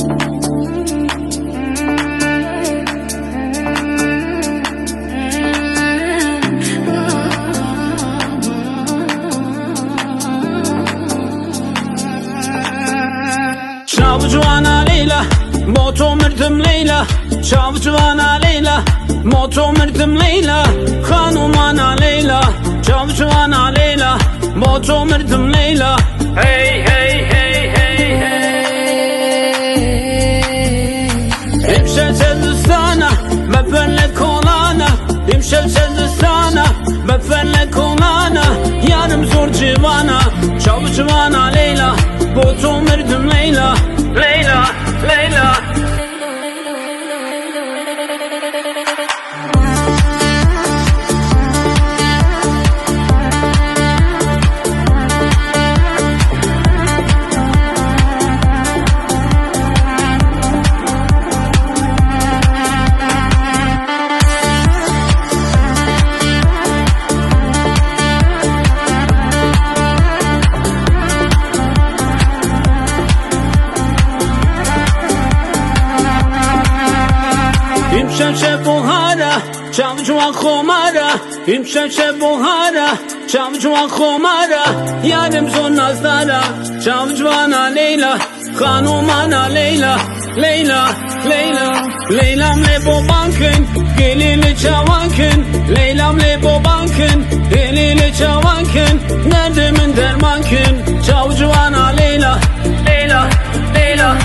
Çavcuvana Leyla, moto mırdım Leyla. Çavcuvana Leyla, moto mırdım Leyla. Hanumana Leyla, Çavcuvana Leyla, moto mırdım Leyla. Hey hey hey hey hey. İmşel sana, meferle kolana. İmşel sana, meferle kolana. Yarım zor civana, Çavcuvana Leyla, moto mırdım Leyla. Leyla, Leyla. İmşemşe buhara, çavcuva khomara. İmşemşe buhara, çavcuva khomara. Yarım zor nazlara, çavcuvana Leyla. Hanumana Leyla, Leyla, Leyla. Leylam le bobankın, gelili çavankın. Leylam le bobankın, gelili çavankın. Nerdemin dermankın, çavcuvana Leyla, Leyla, Leyla.